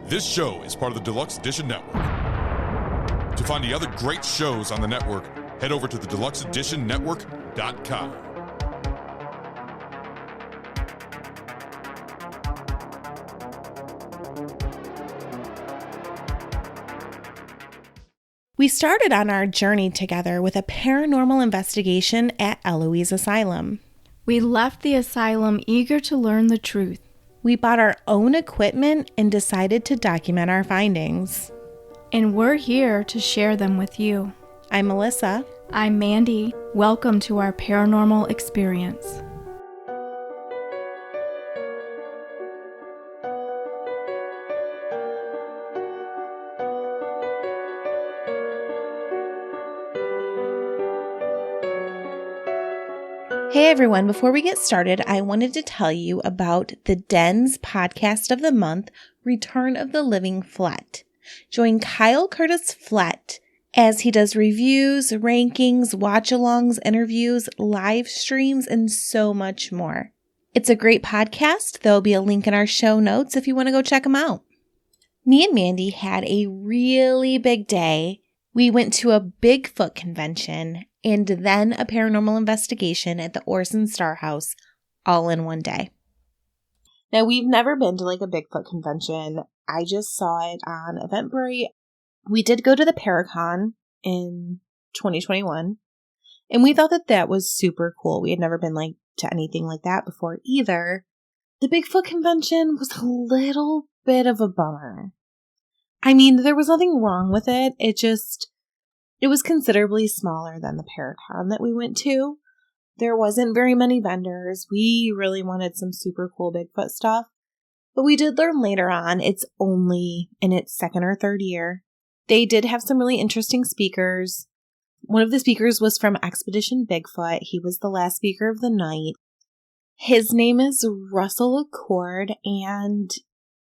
This show is part of the Deluxe Edition Network. To find the other great shows on the network, head over to the deluxeeditionnetwork.com. We started on our journey together with a paranormal investigation at Eloise Asylum. We left the asylum eager to learn the truth. We bought our own equipment and decided to document our findings. And we're here to share them with you. I'm Melissa. I'm Mandy. Welcome to our paranormal experience. Hey everyone, before we get started, I wanted to tell you about the Den's podcast of the month, Return of the Living Flett. Join Kyle Curtis Flett as he does reviews, rankings, watch-alongs, interviews, live streams, and so much more. It's a great podcast. There'll be a link in our show notes if you want to go check them out. Me and Mandy had a really big day. We went to a Bigfoot convention and then a paranormal investigation at the Orson Starr House all in one day. Now, we've never been to like a Bigfoot convention. I just saw it on Eventbrite. We did go to the Paracon in 2021, and we thought that that was super cool. We had never been to anything like that before either. The Bigfoot convention was a little bit of a bummer. I mean, there was nothing wrong with it. It was considerably smaller than the Paracon that we went to. There wasn't very many vendors. We really wanted some super cool Bigfoot stuff. But we did learn later on it's only in its second or third year. They did have some really interesting speakers. One of the speakers was from Expedition Bigfoot. He was the last speaker of the night. His name is Russell Accord, and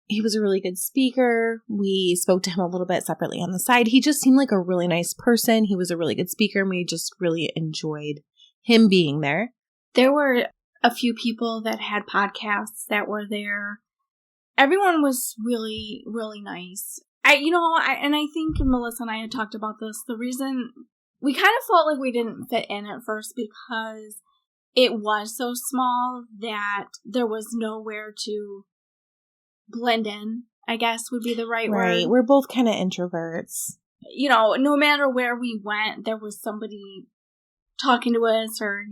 he was a really good speaker. We spoke to him a little bit separately on the side. He just seemed like a really nice person. He was a really good speaker, and we just really enjoyed him being there. There were a few people that had podcasts that were there. Everyone was really, really nice. I think Melissa and I had talked about this. The reason we kind of felt like we didn't fit in at first because it was so small that there was nowhere to blend in, I guess would be the right word. Right. We're both kind of introverts. You know, no matter where we went, there was somebody talking to us or,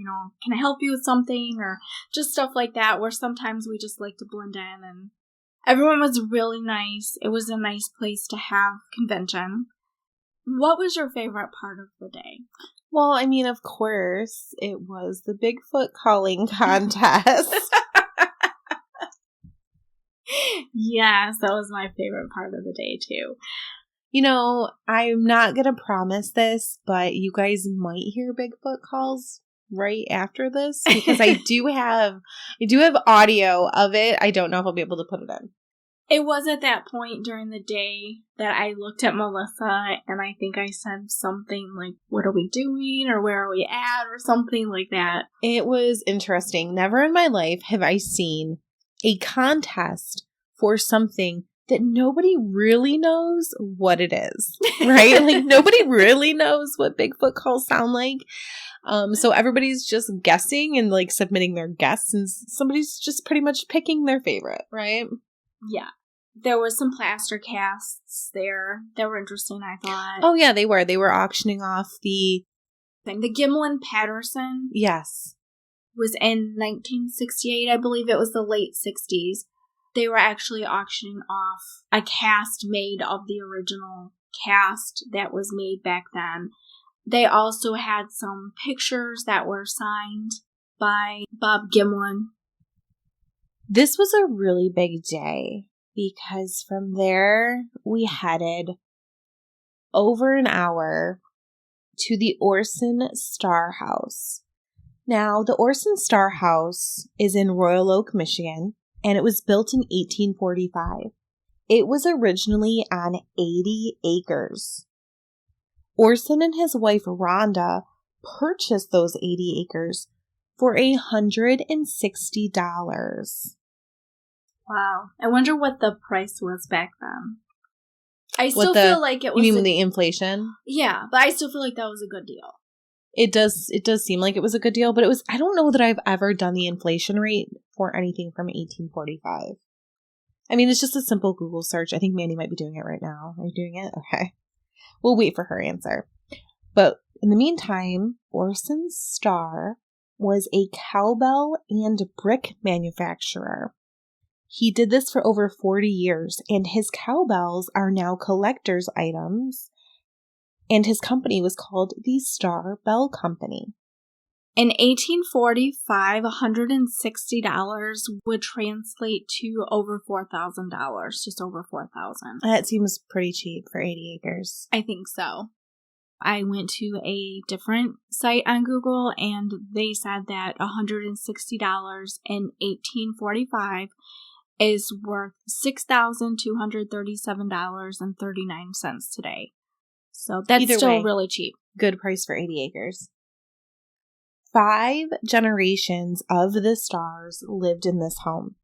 can I help you with something or just stuff like that where sometimes we just like to blend in, and everyone was really nice. It was a nice place to have convention. What was your favorite part of the day? Well, I mean, of course, it was the Bigfoot calling contest. Yes, that was my favorite part of the day, too. I'm not going to promise this, but you guys might hear Bigfoot calls right after this because I do have audio of it. I don't know if I'll be able to put it in. It was at that point during the day that I looked at Melissa and I think I said something like, what are we doing? Or where are we at? Or something like that. It was interesting. Never in my life have I seen a contest for something that nobody really knows what it is, right? Nobody really knows what Bigfoot calls sound like. So everybody's just guessing and submitting their guess, and somebody's just pretty much picking their favorite, right? Yeah. There was some plaster casts there that were interesting, I thought. Oh, yeah, they were. They were auctioning off the Gimlin Patterson. Yes. Was in 1968. I believe it was the late 60s. They were actually auctioning off a cast made of the original cast that was made back then. They also had some pictures that were signed by Bob Gimlin. This was a really big day because from there we headed over an hour to the Orson Starr House. Now, the Orson Starr House is in Royal Oak, Michigan, and it was built in 1845. It was originally on 80 acres. Orson and his wife Rhonda purchased those 80 acres for $160. Wow. I wonder what the price was back then. I still feel like it was... You mean the inflation? Yeah, but I still feel like that was a good deal. It does seem like it was a good deal, but I don't know that I've ever done the inflation rate for anything from 1845. I mean, it's just a simple Google search. I think Mandy might be doing it right now. Are you doing it? Okay. We'll wait for her answer. But in the meantime, Orson Starr was a cowbell and brick manufacturer. He did this for over 40 years, and his cowbells are now collector's items, and his company was called the Starr Bell Company. In 1845, $160 would translate to over $4,000, just over $4,000. That seems pretty cheap for 80 acres. I think so. I went to a different site on Google, and they said that $160 in 1845 is worth $6,237.39 today. So that's Either still way, really cheap. Good price for 80 acres. 5 generations of the Starrs lived in this home.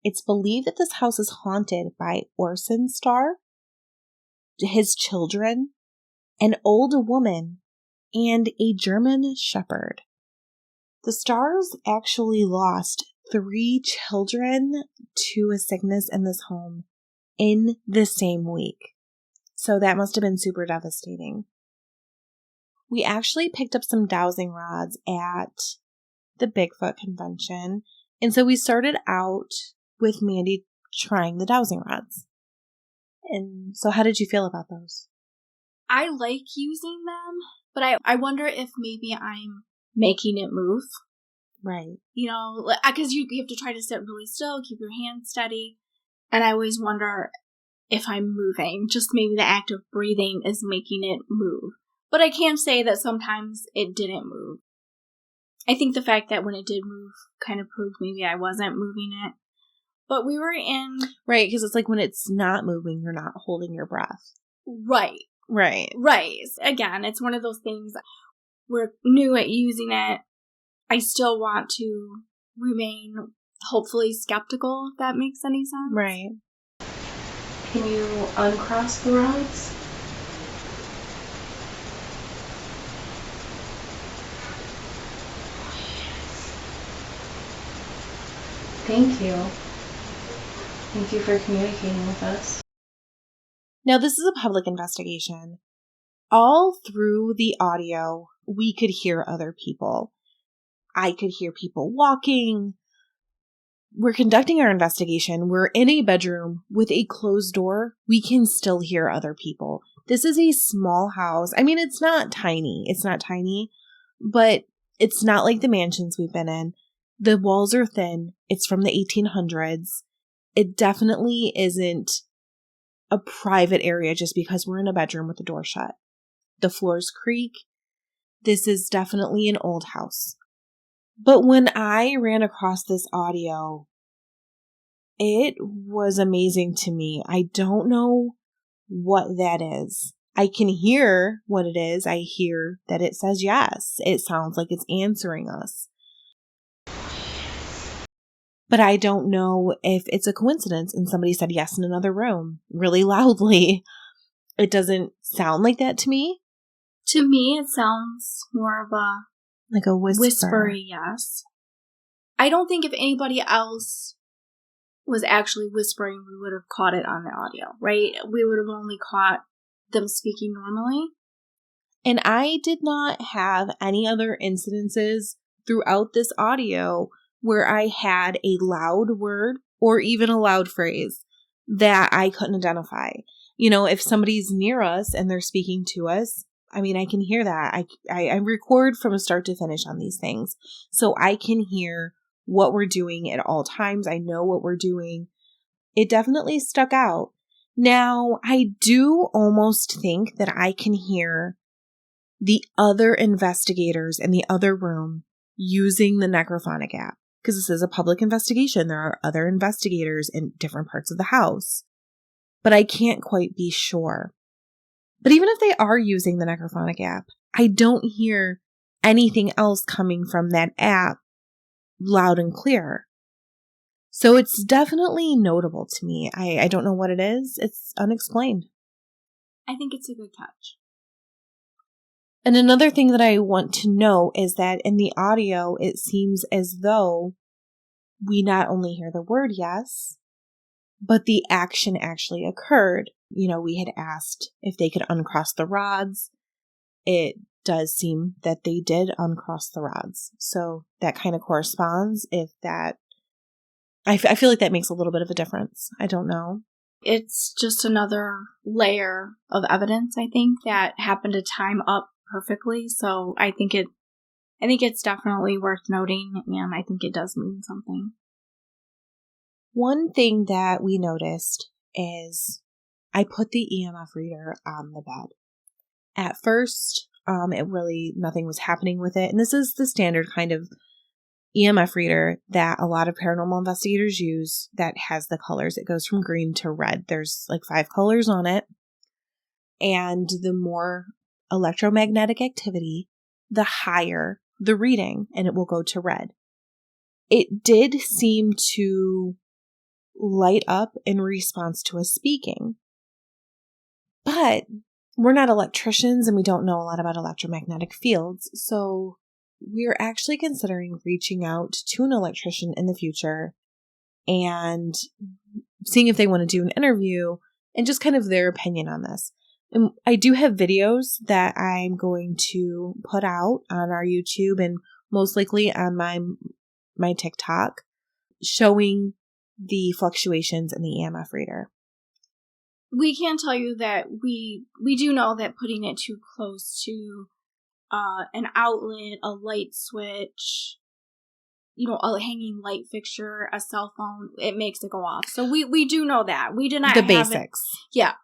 It's believed that this house is haunted by Orson Starr, his children, an old woman, and a German shepherd. The Starrs actually lost 3 children to a sickness in this home in the same week. So that must have been super devastating. We actually picked up some dowsing rods at the Bigfoot convention. And so we started out with Mandy trying the dowsing rods. And so how did you feel about those? I like using them, but I wonder if maybe I'm making it move. Right. You know, because you have to try to sit really still, keep your hands steady. And I always wonder if I'm moving. Just maybe the act of breathing is making it move. But I can say that sometimes it didn't move. I think the fact that when it did move kind of proved maybe I wasn't moving it. But we were in... Right, because it's like when it's not moving, you're not holding your breath. Right. Right. Right. Again, it's one of those things. We're new at using it. I still want to remain hopefully skeptical, if that makes any sense. Right. Can you uncross the rods? Thank you. Thank you for communicating with us. Now, this is a public investigation. All through the audio, we could hear other people. I could hear people walking. We're conducting our investigation. We're in a bedroom with a closed door. We can still hear other people. This is a small house. I mean, it's not tiny. It's not tiny, but it's not like the mansions we've been in. The walls are thin. It's from the 1800s. It definitely isn't a private area just because we're in a bedroom with the door shut. The floors creak. This is definitely an old house. But when I ran across this audio, it was amazing to me. I don't know what that is. I can hear what it is. I hear that it says yes. It sounds like it's answering us. But I don't know if it's a coincidence and somebody said yes in another room really loudly. It doesn't sound like that to me. To me, it sounds more of a... Like a whisper. Whispery, yes. I don't think if anybody else was actually whispering, we would have caught it on the audio, right? We would have only caught them speaking normally. And I did not have any other incidences throughout this audio where I had a loud word or even a loud phrase that I couldn't identify. You know, if somebody's near us and they're speaking to us, I mean, I can hear that. I record from start to finish on these things. So I can hear what we're doing at all times. I know what we're doing. It definitely stuck out. Now, I do almost think that I can hear the other investigators in the other room using the necrophonic app. Because this is a public investigation. There are other investigators in different parts of the house. But I can't quite be sure. But even if they are using the necrophonic app, I don't hear anything else coming from that app loud and clear. So it's definitely notable to me. I don't know what it is. It's unexplained. I think it's a good catch. And another thing that I want to know is that in the audio, it seems as though we not only hear the word yes, but the action actually occurred. You know, we had asked if they could uncross the rods. It does seem that they did uncross the rods. So that kind of corresponds. If that, I feel like that makes a little bit of a difference. I don't know. It's just another layer of evidence, I think, that happened to time up perfectly. So I think it's definitely worth noting, and I think it does mean something. One thing that we noticed is I put the EMF reader on the bed. At first, nothing was happening with it. And this is the standard kind of EMF reader that a lot of paranormal investigators use that has the colors. It goes from green to red. There's like 5 colors on it. And the more electromagnetic activity, the higher the reading, and it will go to red. It did seem to light up in response to us speaking. But we're not electricians and we don't know a lot about electromagnetic fields, so we're actually considering reaching out to an electrician in the future and seeing if they want to do an interview and just kind of their opinion on this. And I do have videos that I'm going to put out on our YouTube and most likely on my TikTok showing the fluctuations in the EMF reader. We can tell you that we do know that putting it too close to an outlet, a light switch, a hanging light fixture, a cell phone, it makes it go off. So we do know that. We did not the have basics.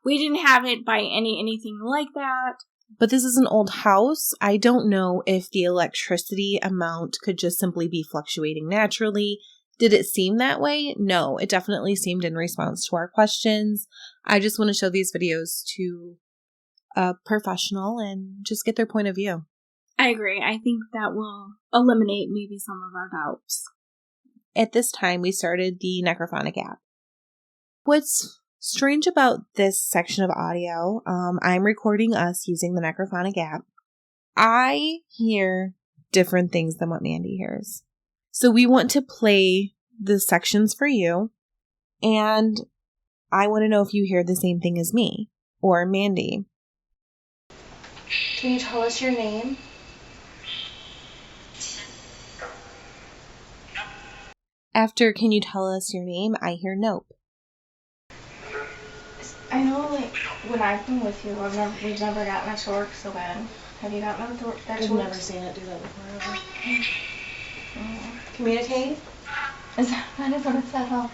We didn't have it by anything like that. But this is an old house. I don't know if the electricity amount could just simply be fluctuating naturally. Did it seem that way? No, it definitely seemed in response to our questions. I just want to show these videos to a professional and just get their point of view. I agree. I think that will eliminate maybe some of our doubts. At this time, we started the Necrophonic app. What's strange about this section of audio, I'm recording us using the Necrophonic app. I hear different things than what Mandy hears. So we want to play the sections for you, and I want to know if you hear the same thing as me or Mandy. Can you tell us your name? After can you tell us your name, I hear nope. I know, like, when I've been with you, we've never gotten it to work so bad. Have you gotten it to work? I've never seen it do that before. Communicate? Is that kind of what it's about?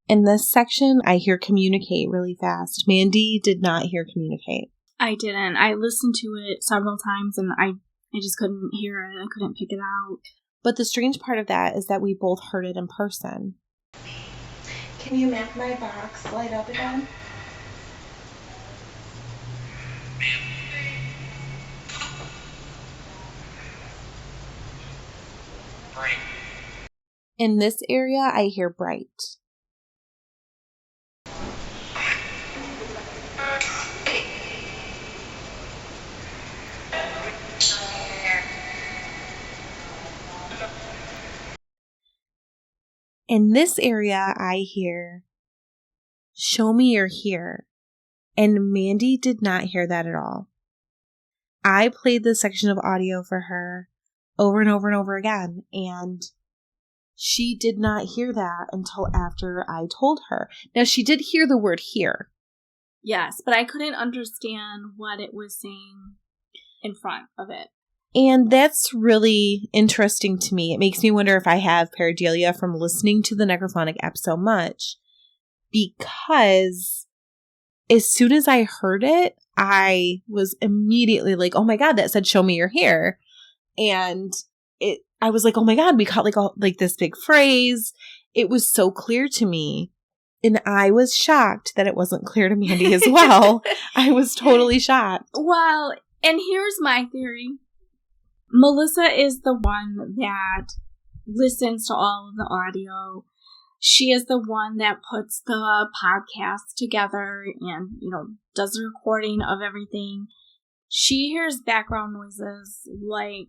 In this section, I hear communicate really fast. Mandy did not hear communicate. I didn't. I listened to it several times and I just couldn't hear it. I couldn't pick it out. But the strange part of that is that we both heard it in person. Can you make my box light up again? In this area, I hear bright. In this area, I hear, show me you're here. And Mandy did not hear that at all. I played this section of audio for her over and over and over again, and she did not hear that until after I told her. Now, she did hear the word here. Yes, but I couldn't understand what it was saying in front of it. And that's really interesting to me. It makes me wonder if I have pareidolia from listening to the Necrophonic app so much, because as soon as I heard it, I was immediately like, oh my God, that said, show me you're here. And I was like, oh my God, we caught like this big phrase. It was so clear to me. And I was shocked that it wasn't clear to Mandy as well. I was totally shocked. Well, and here's my theory. Melissa is the one that listens to all of the audio. She is the one that puts the podcast together and, does the recording of everything. She hears background noises like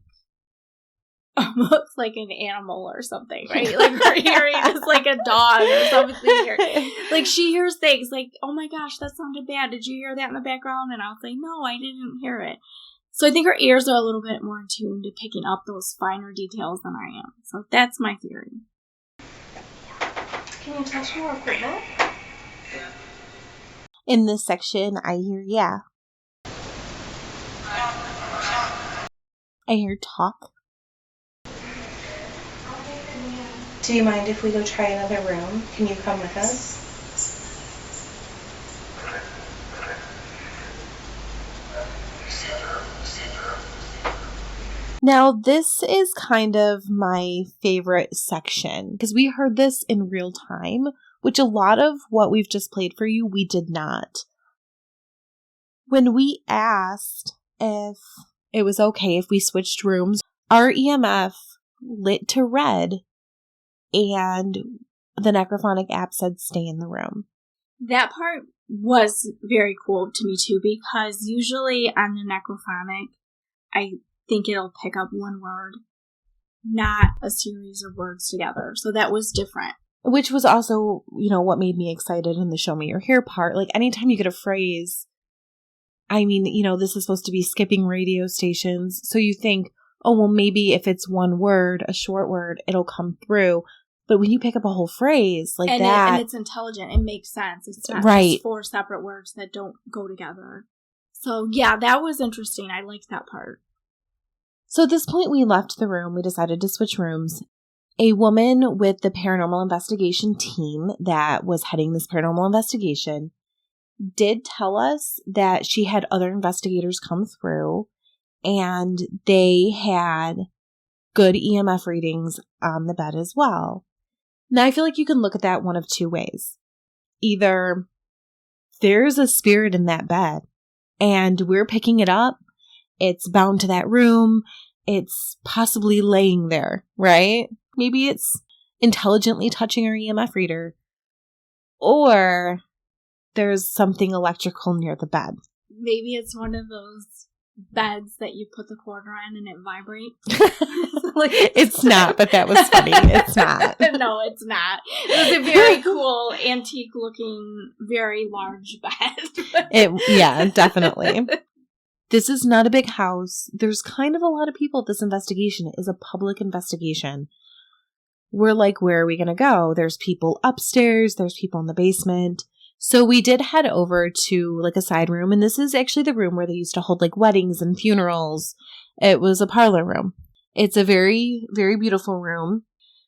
almost like an animal or something, right? Like her hearing is like a dog or something. Like she hears things like, oh my gosh, that sounded bad. Did you hear that in the background? And I'll say, no, I didn't hear it. So I think her ears are a little bit more in tune to picking up those finer details than I am. So that's my theory. Can you touch more equipment? In this section, I hear yeah. I hear talk. Do you mind if we go try another room? Can you come with us? Now, this is kind of my favorite section because we heard this in real time, which a lot of what we've just played for you, we did not. When we asked if it was okay if we switched rooms, our EMF lit to red and the necrophonic app said stay in the room. That part was very cool to me too, because usually on the necrophonic, I think it'll pick up one word, not a series of words together. So that was different. Which was also, what made me excited in the show me your hair part. Like anytime you get a phrase, I mean, this is supposed to be skipping radio stations. So you think, oh, well, maybe if it's one word, a short word, it'll come through. But when you pick up a whole phrase like that. And it's intelligent. It makes sense. It's not right. Just four separate words that don't go together. So yeah, that was interesting. I liked that part. So at this point, we left the room. We decided to switch rooms. A woman with the paranormal investigation team that was heading this paranormal investigation did tell us that she had other investigators come through and they had good EMF readings on the bed as well. Now, I feel like you can look at that one of two ways. Either there's a spirit in that bed and we're picking it up. It's bound to that room. It's possibly laying there, right? Maybe it's intelligently touching our EMF reader. Or there's something electrical near the bed. Maybe it's one of those beds that you put the quarter on and it vibrates. It's not, but that was funny. It's not. No, it's not. It was a very cool, antique-looking, very large bed. Yeah, definitely. This is not a big house. There's kind of a lot of people at this investigation. It is a public investigation. We're like, where are we going to go? There's people upstairs. There's people in the basement. So we did head over to like a side room. And this is actually the room where they used to hold like weddings and funerals. It was a parlor room. It's a very, very beautiful room.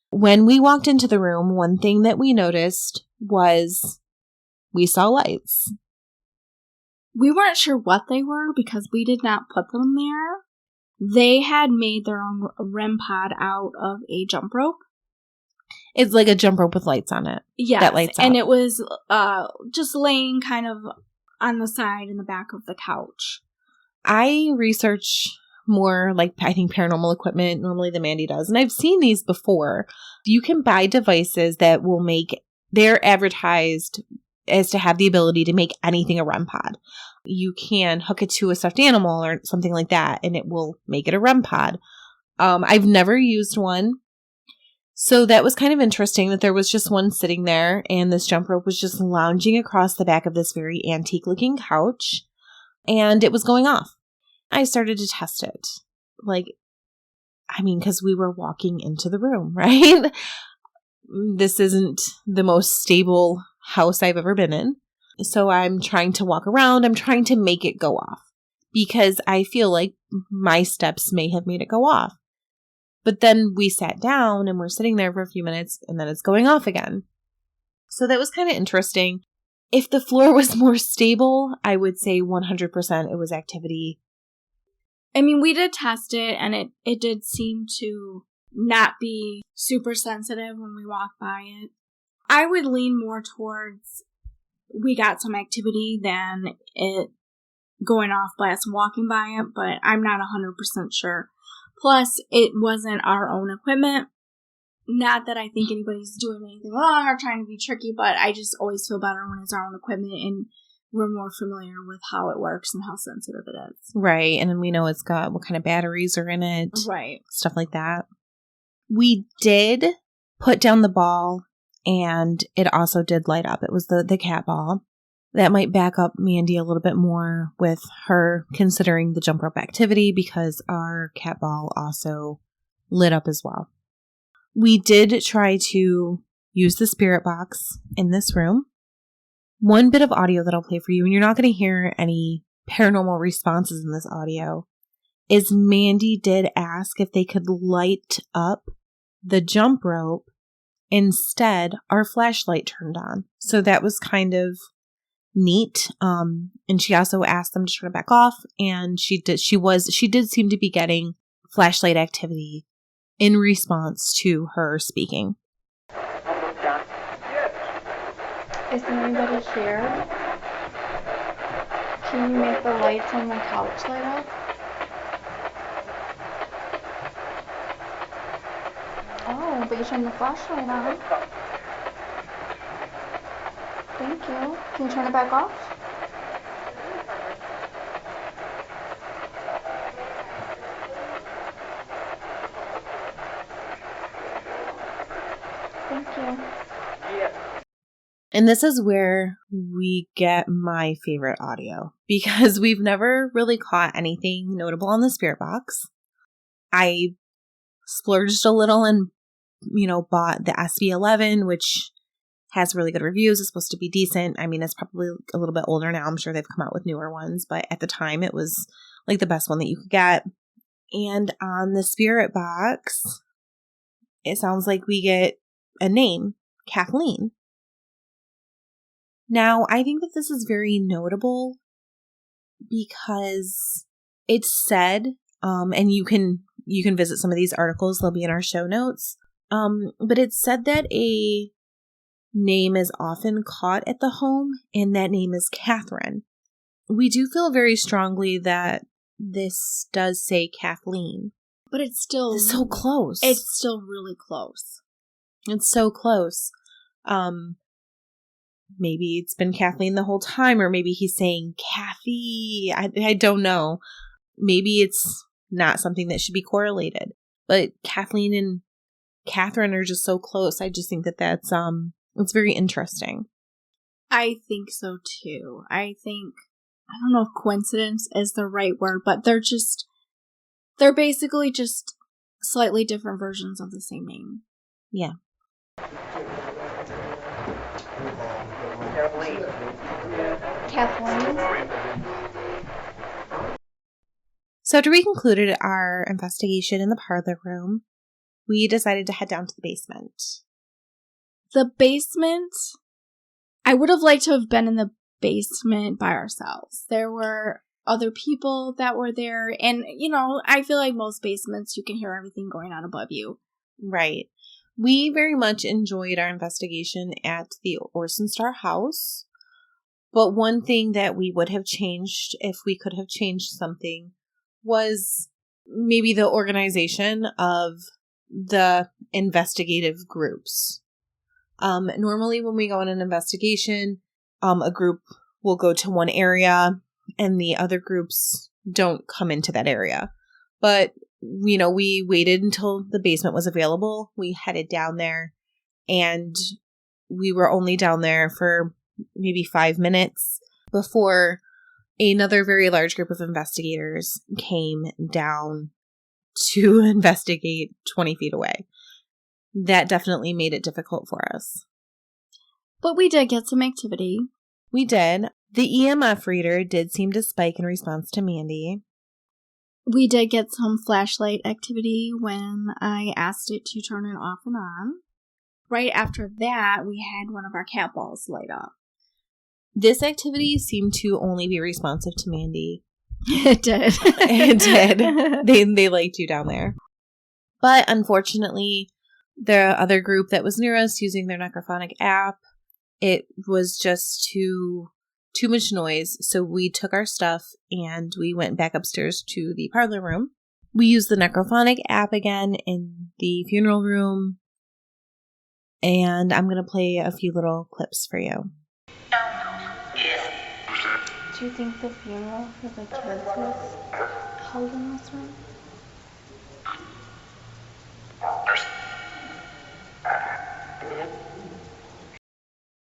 When we walked into the room, one thing that we noticed was we saw lights. We weren't sure what they were because we did not put them there. They had made their own REM pod out of a jump rope. It's like a jump rope with lights on it. Yes, that lights and up. it was just laying kind of on the side in the back of the couch. I research more like, I think, paranormal equipment normally than Mandy does. And I've seen these before. You can buy devices that will make, they're advertised as to have the ability to make anything a REM pod. You can hook it to a stuffed animal or something like that, and it will make it a REM pod. I've never used one. So that was kind of interesting that there was just one sitting there and this jump rope was just lounging across the back of this very antique looking couch and it was going off. I started to test it. Because we were walking into the room, right? This isn't the most stable house I've ever been in. So I'm trying to walk around. I'm trying to make it go off because I feel like my steps may have made it go off. But then we sat down and we're sitting there for a few minutes and then it's going off again. So that was kind of interesting. If the floor was more stable, I would say 100% it was activity. I mean, we did test it and it did seem to not be super sensitive when we walked by it. I would lean more towards we got some activity than it going off by us walking by it, but I'm not 100% sure. Plus, it wasn't our own equipment. Not that I think anybody's doing anything wrong or trying to be tricky, but I just always feel better when it's our own equipment and we're more familiar with how it works and how sensitive it is. Right. And then we know it's got what kind of batteries are in it. Right. Stuff like that. We did put down the ball and it also did light up. It was the cat ball. That might back up Mandy a little bit more with her considering the jump rope activity because our cat ball also lit up as well. We did try to use the spirit box in this room. One bit of audio that I'll play for you, and you're not going to hear any paranormal responses in this audio, is Mandy did ask if they could light up the jump rope. Instead, our flashlight turned on. So that was kind of neat. And she also asked them to turn it back off, and she did seem to be getting flashlight activity in response to her speaking. Is there anybody here? Can you make the lights on the couch light up? Oh, but you turned the flashlight on. Thank you. Can you turn it back off? Thank you. And this is where we get my favorite audio because we've never really caught anything notable on the spirit box. I splurged a little and, bought the SB11, which has really good reviews. It's supposed to be decent. I mean, it's probably a little bit older now. I'm sure they've come out with newer ones, but at the time it was like the best one that you could get. And on the spirit box, it sounds like we get a name, Kathleen. Now, I think that this is very notable because it's said, and you can visit some of these articles, they'll be in our show notes, but it's said that a name is often caught at the home, and that name is Catherine. We do feel very strongly that this does say Kathleen. But it's still so close. It's still really close. It's so close. Maybe it's been Kathleen the whole time, or maybe he's saying Kathy. I don't know. Maybe it's not something that should be correlated. But Kathleen and Catherine are just so close. I just think that that's it's very interesting. I think so too. I don't know if coincidence is the right word, but they're basically just slightly different versions of the same name. Yeah. Kathleen. So after we concluded our investigation in the parlor room, we decided to head down to the basement. The basement, I would have liked to have been in the basement by ourselves. There were other people that were there, and, I feel like most basements, you can hear everything going on above you. Right. We very much enjoyed our investigation at the Orson Starr House, but one thing that we would have changed, if we could have changed something, was maybe the organization of the investigative groups. Normally when we go on an investigation, a group will go to one area and the other groups don't come into that area. But, we waited until the basement was available. We headed down there and we were only down there for maybe 5 minutes before another very large group of investigators came down to investigate 20 feet away. That definitely made it difficult for us. But we did get some activity. We did. The EMF reader did seem to spike in response to Mandy. We did get some flashlight activity when I asked it to turn it off and on. Right after that, we had one of our cat balls light up. This activity seemed to only be responsive to Mandy. It did. It did. They liked you down there. But unfortunately, the other group that was near us using their necrophonic app, it was just too much noise. So we took our stuff and we went back upstairs to the parlor room. We used the necrophonic app again in the funeral room. And I'm going to play a few little clips for you. Do you think the funeral for the kids was held in this room?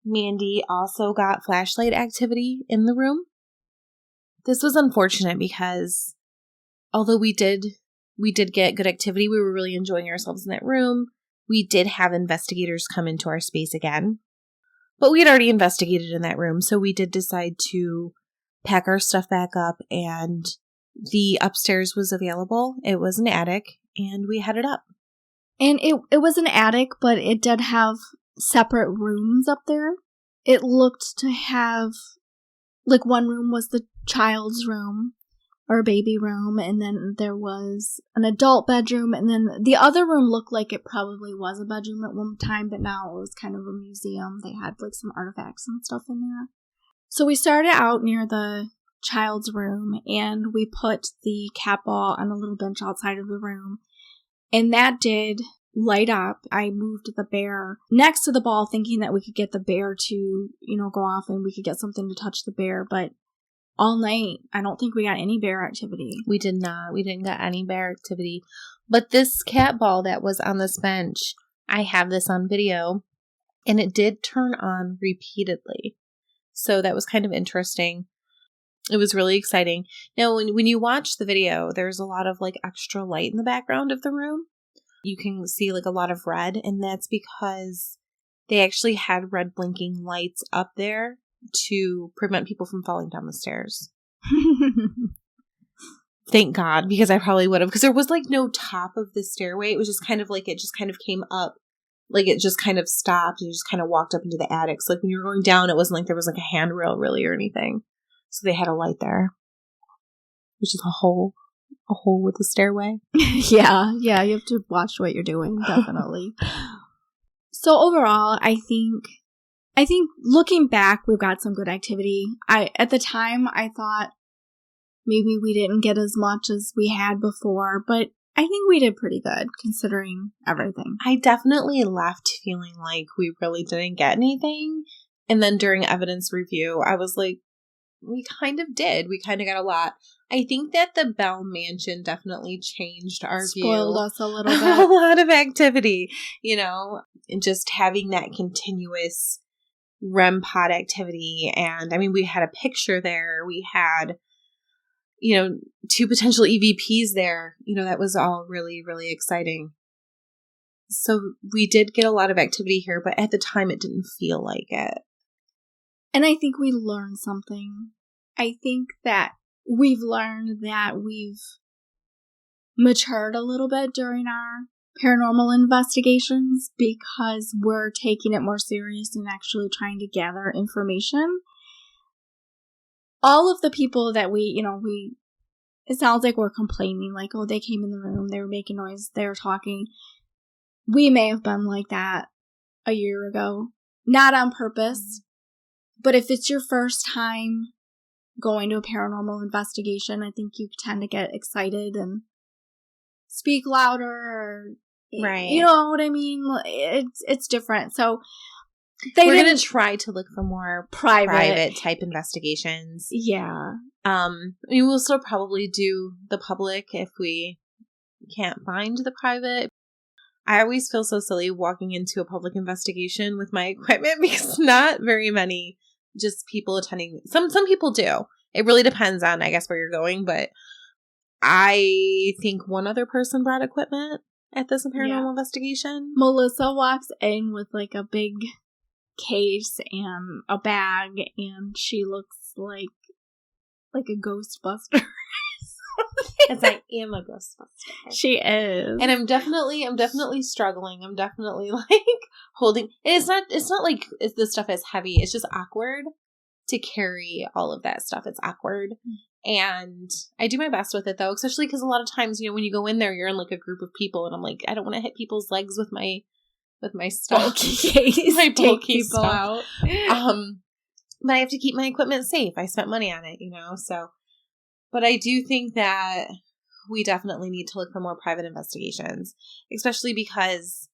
Mandy also got flashlight activity in the room. This was unfortunate because although we did get good activity, we were really enjoying ourselves in that room. We did have investigators come into our space again, but we had already investigated in that room, so we did decide to pack our stuff back up, and the upstairs was available. It was an attic, and we headed up. And it was an attic, but it did have separate rooms up there. It looked to have, like, one room was the child's room, or baby room, and then there was an adult bedroom, and then the other room looked like it probably was a bedroom at one time, but now it was kind of a museum. They had, like, some artifacts and stuff in there. So we started out near the child's room, and we put the cat ball on a little bench outside of the room, and that did light up. I moved the bear next to the ball, thinking that we could get the bear to, go off and we could get something to touch the bear, but all night, I don't think we got any bear activity. We did not. We didn't get any bear activity. But this cat ball that was on this bench, I have this on video, and it did turn on repeatedly. So that was kind of interesting. It was really exciting. Now, when you watch the video, there's a lot of, like, extra light in the background of the room. You can see, like, a lot of red, and that's because they actually had red blinking lights up there to prevent people from falling down the stairs. Thank God, because I probably would have, because there was, like, no top of the stairway. It was just kind of like, it just kind of came up, like, it just kind of stopped. You just kind of walked up into the attic. So, like, when you were going down, it wasn't like there was, like, a handrail really or anything. So they had a light there, which is a hole with a stairway. Yeah, you have to watch what you're doing, definitely. So overall, I think looking back, we've got some good activity. At the time, I thought maybe we didn't get as much as we had before, but I think we did pretty good considering everything. I definitely left feeling like we really didn't get anything. And then during evidence review, I was like, we kind of did. We kind of got a lot. I think that the Bell Mansion definitely changed our view. Spoiled us a little bit. A lot of activity, and just having that continuous REM pod activity. And I mean, we had a picture there. We had, 2 potential EVPs there. That was all really, really exciting. So we did get a lot of activity here, but at the time it didn't feel like it. And I think we learned something. I think that we've learned that we've matured a little bit during our paranormal investigations because we're taking it more serious and actually trying to gather information. All of the people that it sounds like we're complaining, like, oh, they came in the room, they were making noise, they were talking. We may have been like that a year ago. Not on purpose, but if it's your first time going to a paranormal investigation, I think you tend to get excited and speak louder, or, right? You know what I mean? It's different. So we're going to try to look for more private type investigations. Yeah. We'll still probably do the public if we can't find the private. I always feel so silly walking into a public investigation with my equipment because not very many just people attending. Some people do. It really depends on, I guess, where you're going. But I think one other person brought equipment at this paranormal investigation. Melissa walks in with, like, a big case and a bag, and she looks like a Ghostbuster. As I am a Ghostbuster. She is. And I'm definitely struggling. I'm definitely, like, holding. And it's not like this stuff is heavy. It's just awkward to carry all of that stuff. It's awkward. And I do my best with it, though, especially because a lot of times, when you go in there, you're in, like, a group of people, and I'm like, I don't want to hit people's legs with my stuff. Bulky case. My bulky people stuff. out. But I have to keep my equipment safe. I spent money on it, so. But I do think that we definitely need to look for more private investigations, especially because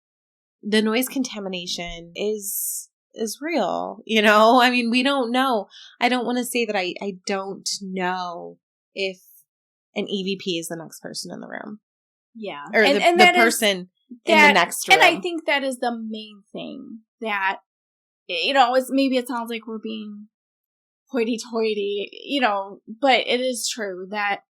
the noise contamination is real, you know? I mean, we don't know. I don't want to say that I don't know if an EVP is the next person in the room. Yeah. Or the person in the next room. And I think that is the main thing that, you know, maybe it sounds like we're being hoity-toity, you know, but it is true that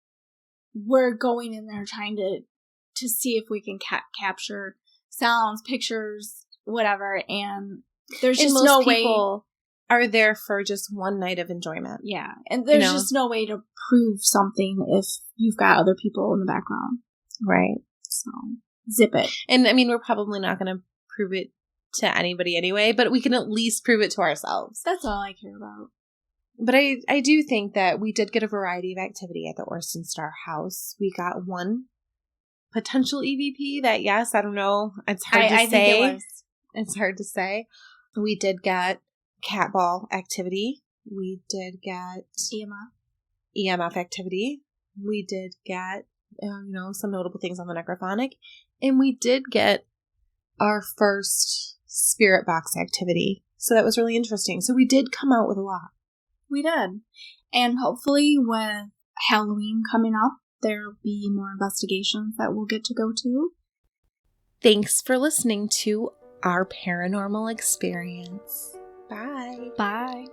we're going in there trying to see if we can capture sounds, pictures, whatever, and there's just no way. People are there for just one night of enjoyment. Yeah, and there's just no way to prove something if you've got other people in the background. Right. So, zip it. And I mean, we're probably not going to prove it to anybody anyway, but we can at least prove it to ourselves. That's all I care about. But I do think that we did get a variety of activity at the Orson Starr House. We got one potential EVP that, yes, I don't know. It's hard to say. Think it was. It's hard to say. We did get cat ball activity. We did get EMF activity. We did get, some notable things on the necrophonic. And we did get our first spirit box activity. So that was really interesting. So we did come out with a lot. We did. And hopefully with Halloween coming up, there'll be more investigations that we'll get to go to. Thanks for listening to our paranormal experience. Bye. Bye.